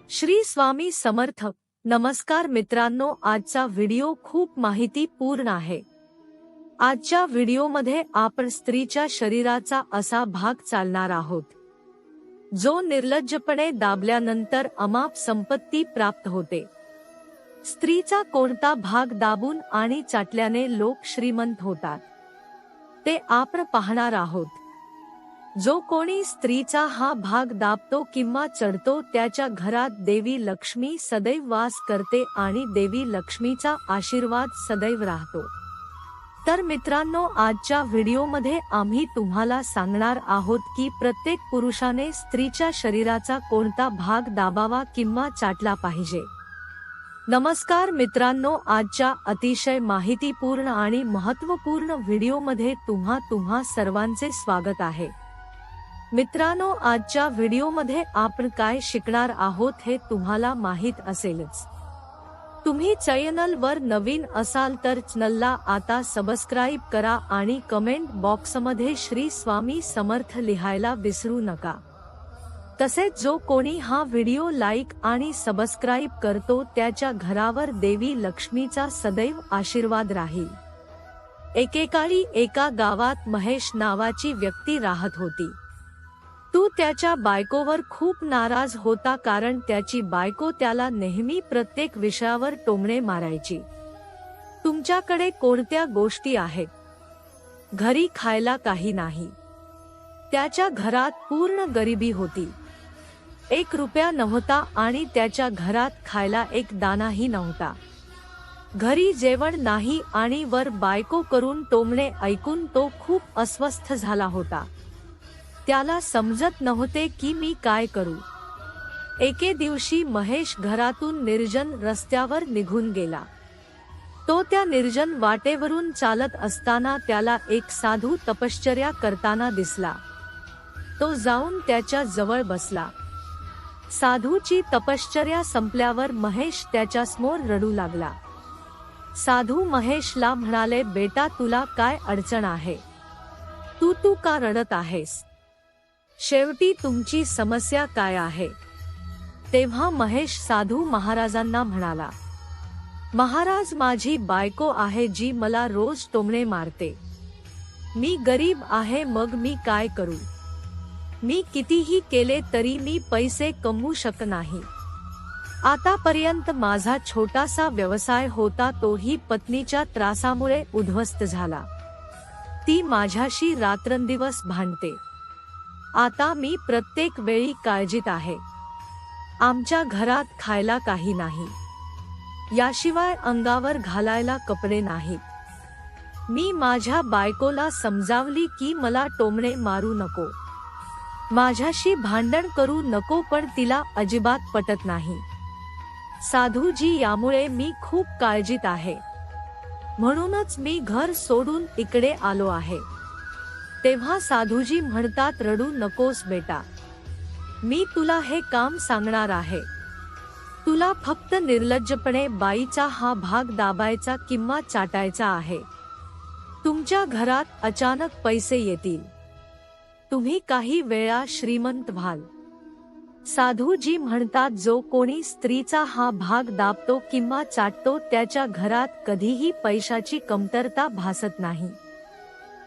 श्री स्वामी समर्थ. नमस्कार मित्रांनो, आजचा व्हिडिओ खूप माहितीपूर्ण आहे. आजच्या व्हिडिओमध्ये आपण स्त्रीच्या शरीराचा असा भाग चालणार आहोत जो निर्लज्जपणे दाबल्यानंतर अमाप संपत्ती प्राप्त होते. स्त्रीचा कोणता भाग दाबून आणि चाटल्याने लोक श्रीमंत होतात ते आपण पाहणार आहोत. जो कोणी स्त्रीचा हा भाग दाबतो किंवा चढतो त्याच्या घरात देवी लक्ष्मी सदैव वास करते आणि देवी लक्ष्मीचा आशीर्वाद सदैव राहतो. तर मित्रांनो, आजच्या व्हिडिओमध्ये आम्ही तुम्हाला सांगणार आहोत की प्रत्येक पुरुषाने स्त्रीच्या शरीराचा कोणता भाग दाबावा किंवा चाटला पाहिजे. नमस्कार मित्रांनो, आजच्या अतिशय माहितीपूर्ण आणि महत्त्वपूर्ण व्हिडिओमध्ये तुम्हा सर्वांचे स्वागत आहे. मित्रांनो, आजच्या व्हिडिओमध्ये आपण काय शिकणार आहोत हे तुम्हाला माहित असेलच. तुम्ही चॅनलवर नवीन असाल तर चॅनलला आता सबस्क्राइब करा आणि कमेंट बॉक्समध्ये श्री स्वामी समर्थ लिहायला विसरू नका. तसेच जो कोणी हा व्हिडिओ लाईक आणि सबस्क्राइब करतो त्याच्या घरावर देवी लक्ष्मीचा सदैव आशीर्वाद राहील. एकेकाळी एका गावात महेश नावाची व्यक्ती राहत होती. तो त्याच्या बायकोवर खूप नाराज होता कारण त्याची बायको त्याला नेहमी प्रत्येक विषयावर टोमणे मारायची. तुमच्याकडे कोणत्या गोष्टी आहेत? घरी खायला काही नाही. त्याच्या घरात पूर्ण गरिबी होती. 1 रुपया नव्हता आणि त्याच्या घरात खायला 1 दाणाही नव्हता. घरी जेवण नाही आणि वर बायको करून टोमणे ऐकून तो खूप अस्वस्थ झाला होता. त्याला समजत नव्हते की मी काय करू. एके दिवशी महेश घरातून निर्जन रस्त्यावर निघून गेला. तो त्या निर्जन वाटेवरून चालत असताना त्याला एक साधू तपश्चर्या करताना दिसला. तो जाऊन त्याच्या जवळ बसला. साधूची तपश्चर्या संपल्यावर महेश त्याच्यासमोर रडू लागला. साधू महेशला म्हणाले, बेटा, तुला काय अडचण आहे? तू का रडत आहेस? शेवटी तुमची समस्या काय आहे? तेव्हा महेश साधू महाराजांना म्हणाला, महाराज, माझी बायको आहे जी मला रोज टोमणे मारते. मी गरीब आहे, मग मी काय करू? मी कितीही केले तरी मी पैसे कमवू शकत नाही. आतापर्यंत माझा छोटासा व्यवसाय होता, तोही पत्नीच्या त्रासामुळे उद्ध्वस्त झाला. ती माझ्याशी रात्रंदिवस भांडते. आता मी प्रत्येक वेळी काळजीत आहे. आमच्या घरात खायला काही नाही. याशिवाय अंगावर घालायला कपडे नाहीत. मी माझ्या बायकोला समजावली की मला टोमणे मारू नको, माझ्याशी भांडण करू नको, पण तिला अजिबात पटत नाही. साधूजी, यामुळे मी खूप काळजीत आहे. म्हणूनच मी घर सोडून इकडे आलो आहे. तेव्हा साधूजी म्हणतात, रडू नकोस बेटा, मी तुला हे काम सांगणार आहे. तुला फक्त निर्लज्जपणे बाईचा हा भाग दाबायचा किंवा चाटायचा आहे. तुमच्या घरात अचानक पैसे येतील. तुम्ही काही वेळा श्रीमंत व्हाल. साधूजी म्हणतात, जो कोणी स्त्रीचा हा भाग दाबतो किंवा चाटतो त्याच्या घरात कधीही पैशाची कमतरता भासत नाही.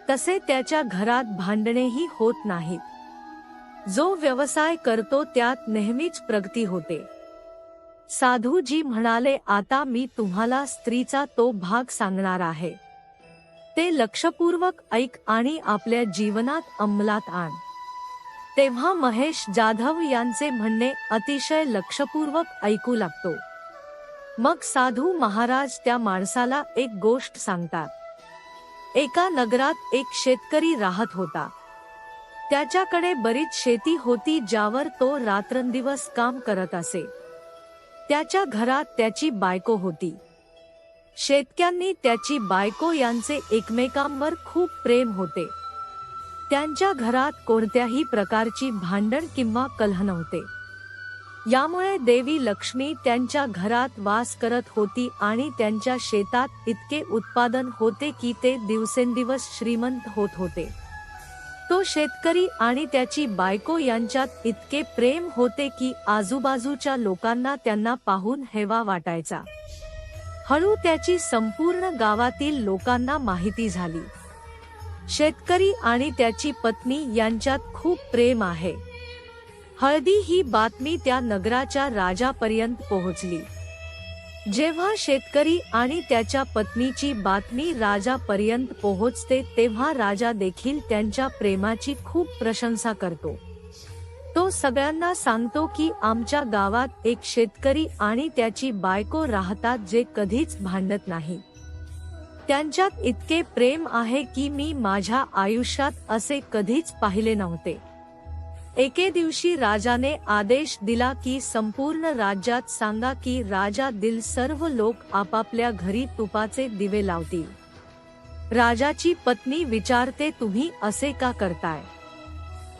तसे त्याच्या घरात भांडणेही होत नाहीत. जो व्यवसाय करतो त्यात नेहमीच प्रगती होते. साधूजी म्हणाले, आता मी तुम्हाला स्त्रीचा तो भाग सांगणार आहे. ते लक्षपूर्वक ऐक आणि आपल्या जीवनात अंमलात आण. तेव्हा महेश जाधव यांचे म्हणणे अतिशय लक्षपूर्वक ऐकू लागतो. मग साधू महाराज त्या माणसाला एक गोष्ट सांगतात. एका नगरात एक शेतकरी राहत होता. त्याच्याकडे बरीच शेती होती ज्यावर तो रात्रंदिवस काम करत असे. त्याच्या घरात त्याची बायको होती. शेतकऱ्यांनी त्याची बायको यांचे एकमेकांवर खूप प्रेम होते. त्यांच्या घरात कोणत्याही प्रकारची भांडण किंवा कलह नव्हते. यामुळे देवी लक्ष्मी त्यांच्या घरात वास करत होती आणि त्यांच्या शेतात इतके उत्पादन होते की ते दिवसेंदिवस श्रीमंत होत होते. तो शेतकरी आणि त्याची बायको यांच्यात इतके प्रेम होते की आजूबाजूच्या लोकांना त्यांना पाहून हेवा वाटायचा। हळू त्याची संपूर्ण गावातील लोकांना माहिती झाली। शेतकरी आणि त्याची पत्नी यांच्यात खूप प्रेम आहे। हळदी ही बातमी त्या नगराच्या राजापर्यंत पोहोचली। जेव्हा शेतकरी आणि त्याच्या पत्नीची बातमी राजापर्यंत पोहोचते तेव्हा राजा देखील त्यांच्या प्रेमाची खूप प्रशंसा करतो। तो सगळ्यांना सांगतो की आमच्या गावात एक शेतकरी आणि त्याची बायको राहतात जे कधीच भांडत नाही। त्यांच्यात इतके प्रेम आहे की मी माझ्या आयुष्यात असे कधीच पाहिले नव्हते। एके दिवशी राजाने आदेश दिला की संपूर्ण राज्यात सांगा की राजा दिल सर्व लोक आपापल्या घरी तुपाचे दिवे लावतील। राजाची पत्नी विचारते, तुम्ही असे का करताय?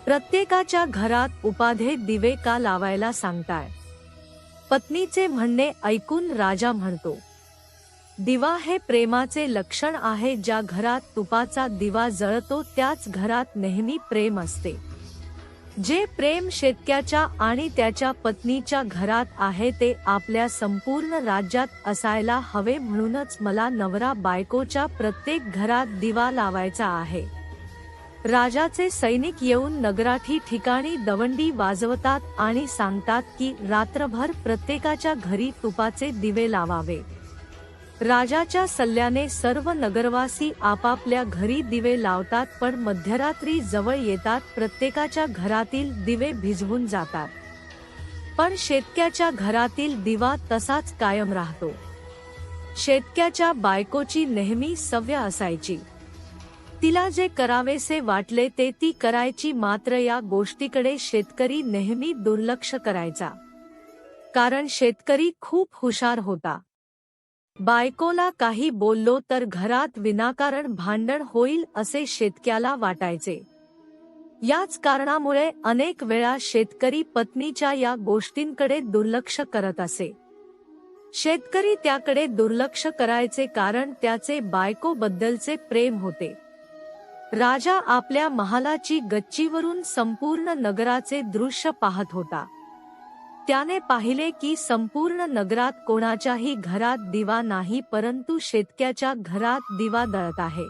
प्रत्येकाच्या घरात उपाधे दिवे का लावायला सांगताय? पत्नीचे म्हणणे ऐकून राजा म्हणतो, दिवा हे प्रेमाचे लक्षण आहे। ज्या घरात तुपाचा दिवा जळतो त्याच घरात नेहमी प्रेम असते। जे प्रेम शेतकऱ्याच्या आणि त्याच्या पत्नीच्या घरात आहे ते आपल्या संपूर्ण राज्यात असायला हवे। म्हणूनच मला नवरा बायकोच्या प्रत्येक घरात दिवा लावायचा आहे। राजाचे सैनिक येऊन नगराठी ठिकाणी दवंडी वाजवतात आणि सांगतात की रात्रभर प्रत्येकाच्या घरी तुपाचे दिवे लावावे। राजाच्या सल्ल्याने सर्व नगरवासी आपापल्या घरी दिवे लावतात, पण मध्यरात्री जवळ येतात प्रत्येकाच्या घरातील दिवे भिजवून जातात। पण शेतकऱ्याच्या घरातील दिवा तसाच कायम राहतो। शेतकऱ्याच्या बायकोची नेहमी सवय असायची, तिला जे करावेसे वाटले ते ती करायची, मात्र या गोष्टीकडे शेतकरी नेहमी दुर्लक्ष करायचा, कारण शेतकरी खूप हुशार होता। बायकोला काही बोललो तर घरात विनाकारण भांडण होईल असे शेतकऱ्याला वाटायचे। याच कारणामुळे अनेक वेळा शेतकरी पत्नीच्या या गोष्टींकडे दुर्लक्ष करत असे। शेतकरी त्याकडे दुर्लक्ष करायचे कारण त्याचे बायकोबद्दलचे प्रेम होते। राजा आपल्या महालाची गच्चीवरून संपूर्ण नगराचे दृश्य पाहत होता। त्याने पाहिले की संपूर्ण नगरात कोणाच्याही घरात दिवा नाही, परंतु शेतकऱ्याच्या घरात दिवा जळत आहे।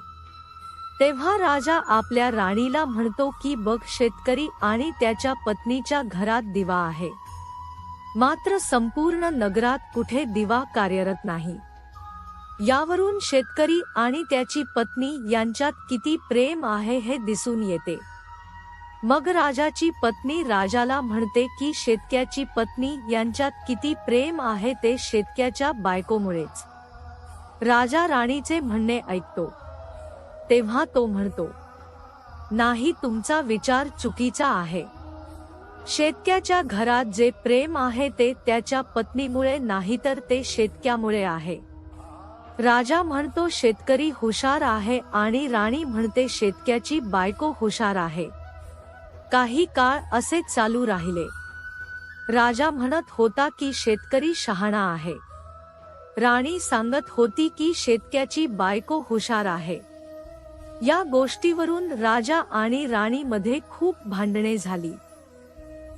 तेव्हा राजा आपल्या राणीला म्हणतो की बघ, शेतकरी आणि त्याच्या पत्नीच्या घरात दिवा आहे, मात्र संपूर्ण नगरात कुठे दिवा कार्यरत नाही। यावरून शेतकरी आणि त्याची पत्नी यांच्यात किती प्रेम आहे हे दिसून येते। मग राजाची पत्नी राजाला म्हणते की शेतकऱ्याची पत्नी यांच्यात किती प्रेम आहे ते शेतकऱ्याच्या बायकोमुळेच। राजा राणीचे म्हणणे ऐकतो तेव्हा तो म्हणतो, नाही, तुमचा विचार चुकीचा आहे। शेतकऱ्याच्या घरात जे प्रेम आहे ते त्याच्या पत्नीमुळे नाही तर ते शेतकऱ्यामुळे आहे। राजा म्हणतो शेतकरी हुशार आहे आणि राणी म्हणते शेतकऱ्याची बायको हुशार आहे। काही काळ असे चालू राहिले। राजा म्हणत होता की शेतकरी शहाणा आहे, राणी सांगत होती की शेतकऱ्याची बायको हुशार आहे। या गोष्टीवरून राजा आणि राणीमध्ये खूप भांडणे झाली।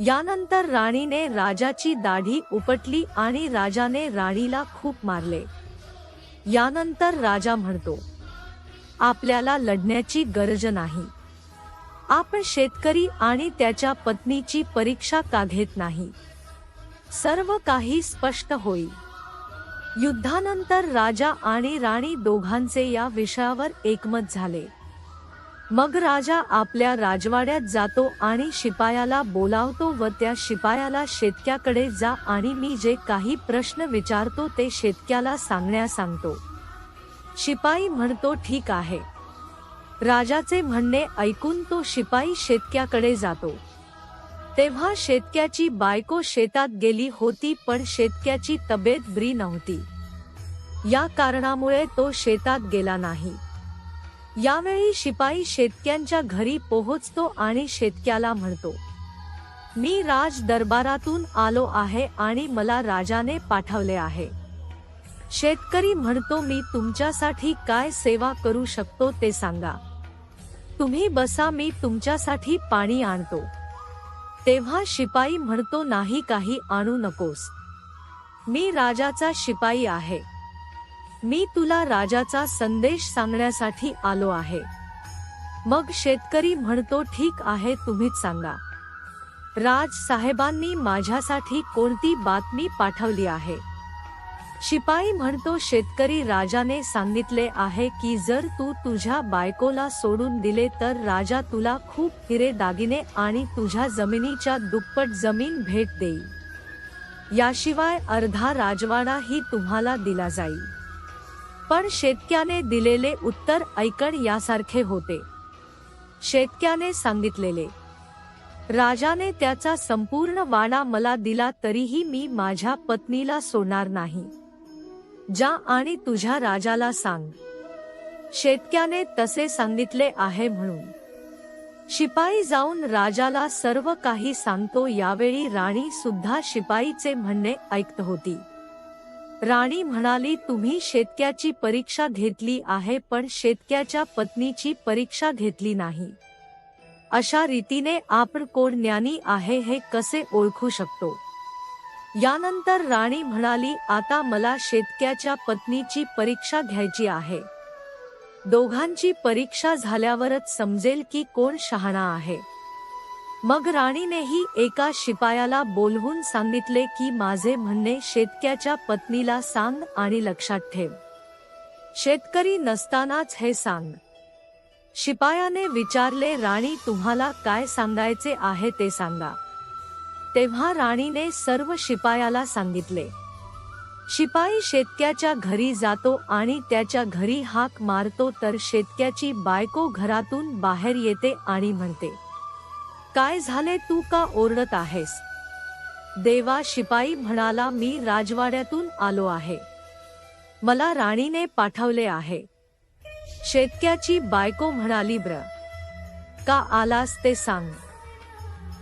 यानंतर राणीने राजाची दाढी उपटली आणि राजाने राणीला खूप मारले। यानंतर राजा म्हणतो, आपल्याला लढण्याची गरज नाही। आपण शेतकरी आणि त्याच्या पत्नीची परीक्षा का घेत नाही? सर्व काही स्पष्ट होईल। युद्धानंतर राजा आणि राणी दोघांचे या विषयावर एकमत झाले। मग राजा आपल्या राजवाड्यात जातो आणि शिपायाला बोलावतो व त्या शिपायाला शेतकऱ्याकडे जा आणि मी जे काही प्रश्न विचारतो ते शेतकऱ्याला सांगण्यास सांगतो। शिपाई म्हणतो ठीक आहे। राजाचे म्हणणे ऐकून तो शिपाई शेतकऱ्याकडे जातो। तेव्हा शेतकऱ्याची बायको शेतात गेली होती, पण शेतकऱ्याची तब्येत बरी नव्हती। या कारणामुळे तो शेतात गेला नाही। यावेळी शिपाई शेतकऱ्यांच्या घरी पोहोचतो आणि शेतकऱ्याला म्हणतो, मी राज दरबारातून आलो आहे आणि मला राजाने पाठवले आहे। शेतकरी म्हणतो, मी तुमच्यासाठी काय सेवा करू शकतो ते सांगा। तुम्ही बसा, मी तुमच्यासाठी पाणी आणतो. तेव्हा शिपाई म्हणतो, नाही, काही आणू नकोस. मी राजाचा शिपाई आहे. मी तुला राजाचा संदेश सांगण्यासाठी आलो आहे. मग शेतकरी म्हणतो, ठीक आहे, तुम्हीच सांगा. राज साहेबांनी माझ्यासाठी कोणती बातमी पाठवली आहे? शिपाई म्हणतो, शेतकरी राजाने सांगितले आहे की जर तू तुझ्या बायकोला सोडून दिले तर राजा तुला खूप हिरे दागिने आणि तुझ्या जमिनीच्या दुप्पट जमीन भेट देईल. याशिवाय अर्धा राजवाडा ही तुम्हाला दिला जाईल. पण शेतक्याने दिलेले उत्तर ऐकण यासारखे होते. शेतक्याने सांगितलेले, राजाने त्याचा संपूर्ण वाडा मला दिला तरीही मी माझ्या पत्नीला सोडणार नाही. जा आणि तुझ्या राजाला सांग. शेतक्याने तसे सांगितले आहे म्हणून शिपाई जाऊन राजाला सर्व काही सांगतो. यावेळी राणी सुद्धा शिपाईचे म्हणणे ऐकत होती. राणी म्हणाली, तुम्ही शेतक्याची परीक्षा घेतली आहे पण शेतक्याच्या पत्नीची परीक्षा घेतली नाही. अशा रीतीने आपण कोण ज्ञानी आहे हे कसे ओळखू शकतो? यानंतर राणी म्हणाली, आता मला शेतक्याच्या पत्नीची परीक्षा घ्यायची आहे. दोघांची परीक्षा झाल्यावरच समजेल की कोण शहाणा आहे. मग राणीनेही एका शिपायाला बोलवून सांगितले की माझे म्हणणे शेतक्याच्या पत्नीला सांग आणि लक्षात ठेव. शेतकरी नसतानाच हे सांग. शिपायाने विचारले, राणी तुम्हाला काय सांगायचे आहे ते सांगा. तेव्हा राणीने सर्व शिपायाला सांगितले. शिपाई शेतक्याच्या घरी जातो आणि त्याच्या घरी हाक मारतो तर शेतक्याची बायको घरातून बाहेर येते आणि म्हणते, काय झाले, तू का ओरडत आहेस? देवा, शिपाई म्हणाला, मी राजवाड्यातून आलो आहे. मला राणीने पाठवले आहे. शेतक्याची बायको म्हणाली, का आलास ते सांग.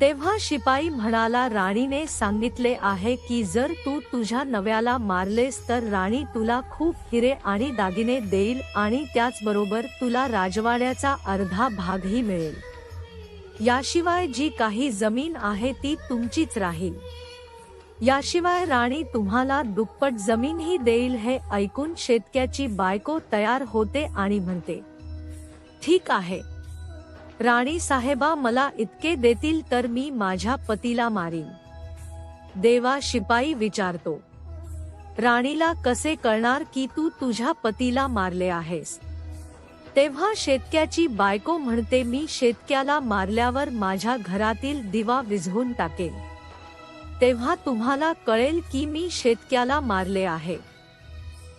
तेव्हा शिपाई म्हणाला, राणीने सांगितले आहे की जर तू तुझ्या नव्याला मारलेस तर राणी तुला खूप हिरे आणि दागिने देईल आणि त्याचबरोबर तुला राजवाड्याचा अर्धा भागही मिळेल. याशिवाय जी काही जमीन आहे ती तुमचीच राहील. याशिवाय राणी तुम्हाला दुप्पट जमीनही देईल. हे ऐकून शेतक्याची बायको तयार होते आणि म्हणते, ठीक आहे राणी साहेबा, मला इतके देतील तर मी माझ्या पतीला मारीन. देवा, शिपाई विचारतो, राणीला कसे कळणार की तू तुझ्या पतीला मारले आहेस? तेव्हा शेतक्याची बायको म्हणते, मी शेतक्याला मारल्यावर माझ्या घरातील दिवा विझवून टाकेल. तेव्हा तुम्हाला कळेल की मी शेतक्याला मारले आहे.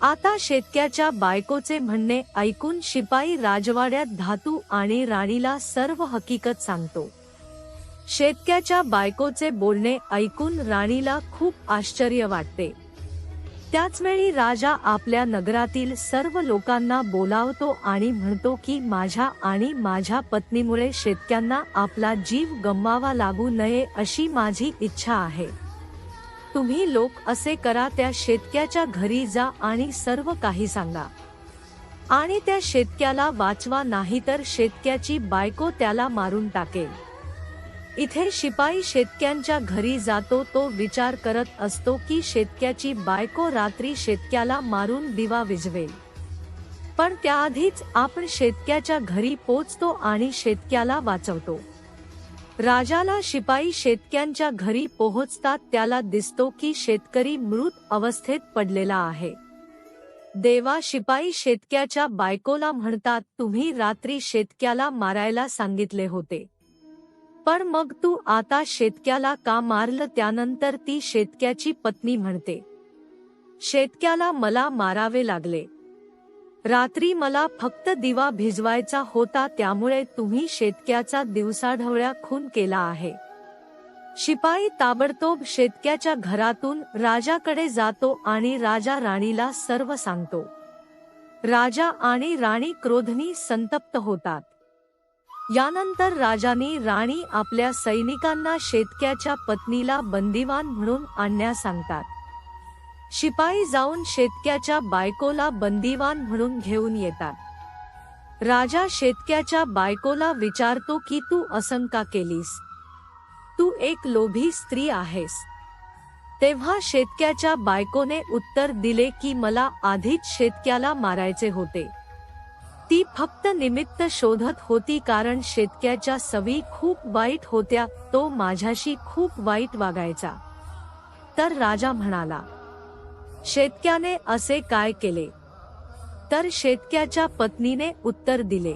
आता शेतक्याच्या बायकोचे म्हणणे ऐकून शिपाई राजवाड्यात धातू आणि राणीला सर्व हकीकत सांगतो. शेतक्याच्या बायकोचे बोलणे ऐकून राणीला खूप आश्चर्य वाटते. त्याचवेळी राजा आपल्या नगरातील सर्व लोकांना बोलावतो आणि म्हणतो की माझ्या आणि माझ्या पत्नीमुळे शेतक्यांना आपला जीव गमवावा लागू नये अशी माझी इच्छा आहे. तुम्ही लोक असे करा, त्या शेतक्याच्या घरी जा आणि सर्व काही सांगा आणि त्या शेतक्याला वाचवा, नाहीतर शेतक्याची बायको त्याला मारून टाकेल. इथे शिपाई शेतक्यांच्या घरी जातो. तो विचार करत असतो की शेतक्याची बायको रात्री शेतक्याला मारून दिवा विझवेल. पण त्याआधीच आपण शेतक्याच्या घरी पोचतो आणि शेतक्याला वाचवतो. राजाला शिपाई शेतक्यांच्या घरी पोहोचतात. त्याला दिसतो की शेतकरी मृत अवस्थेत पडलेला आहे. देवा, शिपाई शेतक्याच्या बायकोला म्हणतात, तुम्ही रात्री शेतक्याला मारायला सांगितले होते, पण मग तू आता शेतक्याला का मारलं? त्यानंतर ती शेतक्याची पत्नी म्हणते, शेतक्याला मला मारावे लागले. रात्री मला फक्त दिवा भिजवायचा होता, त्यामुळे तुम्ही शेतक्याचा दिवसाढवळ्या खून केला आहे. शिपाई ताबडतोब शेतक्याच्या घरातून राजाकडे जातो आणि राजा राणीला सर्व सांगतो. राजा आणि राणी क्रोधनी संतप्त होतात. यानंतर राजाने राणी आपल्या सैनिकांना शेतक्याच्या पत्नीला बंदिवान म्हणून आणण्यास सांगतात. शिपाई जाऊन शेतक्याच्या बायकोला बंदिवान म्हणून घेऊन येतात. राजा शेतक्याच्या बायकोला विचारतो की तू असं का केलीस? तू एक लोभी स्त्री आहेस. तेव्हा शेतक्याच्या बायकोने उत्तर दिले की मला आधीच शेतक्याला मारायचे होते. ती फक्त निमित्त शोधत होती कारण शेतक्याच्या सवयी खूप वाईट होत्या, तो माझ्याशी खूप वाईट वागायचा. तर राजा म्हणाला, शेतक्याने असे काय केले? तर शेतक्याच्या पत्नीने उत्तर दिले,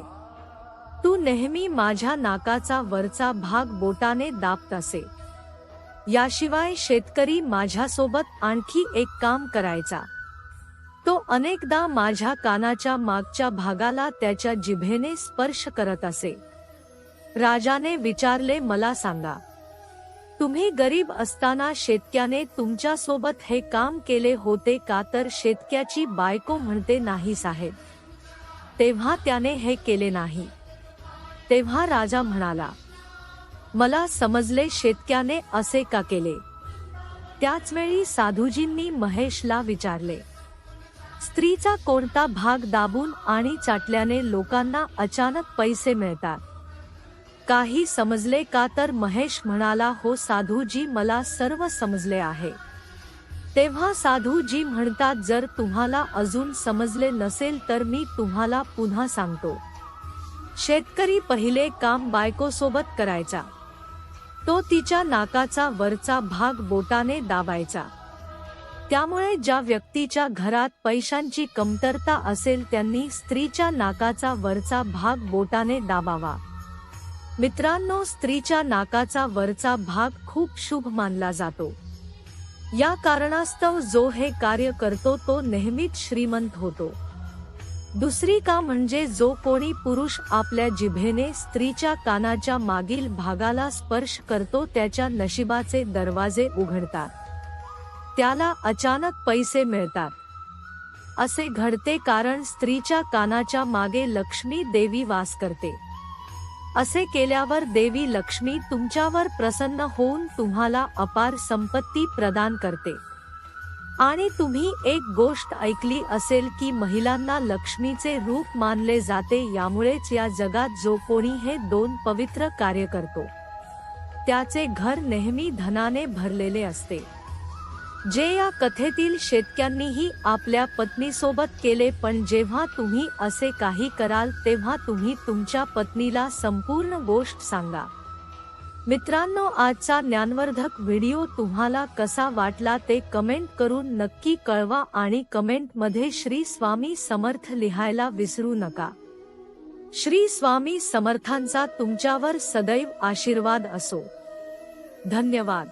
तू नेहमी माझ्या नाकाचा वरचा भाग बोटाने दाबत असे. याशिवाय शेतकरी माझ्यासोबत आणखी एक काम करायचा. तो अनेकदा माझ्या कानाच्या मागच्या भागाला त्याच्या जिभेने स्पर्श करत असे. राजाने विचारले, मला सांगा, तुम्ही गरीब असताना शेतक्याने तुमच्यासोबत हे काम केले होते का? तर शेतक्याची बायको म्हणते, नाही साहेब, तेव्हा त्याने हे केले नाही. तेव्हा राजा म्हणाला, मला समजले शेतक्याने असे का केले. त्याचवेळी साधूजींनी महेशला विचारले, स्त्रीचा कोणता भाग दाबून आणि चाटल्याने लोकांना अचानक पैसे मिळतात? काही समजले का? तर महेश म्हणाला, हो साधूजी, मला सर्व समजले आहे. तेव्हा साधूजी म्हणतात, जर तुम्हाला अजून समजले नसेल तर मी तुम्हाला पुन्हा सांगतो. शेतकरी पहिले काम बायकोसोबत करायचा. तो तिच्या नाकाचा वरचा भाग बोटाने दाबायचा. त्यामुळे ज्या व्यक्तीच्या घरात पैशांची कमतरता असेल त्यांनी स्त्रीच्या नाकाचा वरचा भाग बोटाने दाबावा. मित्रांनो, स्त्रीच्या नाकाचा वरचा भाग खूप शुभ मानला जातो. या कारणास्तव जो हे कार्य करतो तो नेहमीच श्रीमंत होतो. दुसरी का म्हणजे जो कोणी पुरुष आपल्या जिभेने स्त्रीच्या कानाच्या मागील भागाला स्पर्श करतो त्याच्या नशिबाचे दरवाजे उघडतात. त्याला अचानक पैसे मिळतात. असे घडते कारण स्त्रीच्या कानाच्या मागे लक्ष्मी देवी वास करते. असे केल्यावर देवी लक्ष्मी तुमच्यावर प्रसन्न होऊन तुम्हाला अपार संपत्ती प्रदान करते. आणि तुम्ही एक गोष्ट ऐकली असेल की महिलांना लक्ष्मीचे रूप मानले जाते. यामुळेच या जगात जो कोणी हे दोन पवित्र कार्य करतो त्याचे घर नेहमी धनाने भरलेले असते. जे या कथेतील शेतक्यांनीही आपल्या पत्नीसोबत केले. पण जेव्हा तुम्ही असे काही कराल तेव्हा तुम्ही तुमच्या पत्नीला संपूर्ण गोष्ट सांगा. मित्रांनो, आजचा ज्ञानवर्धक व्हिडिओ तुम्हाला कसा वाटला ते कमेंट करून नक्की कळवा आणि कमेंटमध्ये श्री स्वामी समर्थ लिहायला विसरू नका. श्री स्वामी समर्थांचा तुमच्यावर सदैव आशीर्वाद असो. धन्यवाद.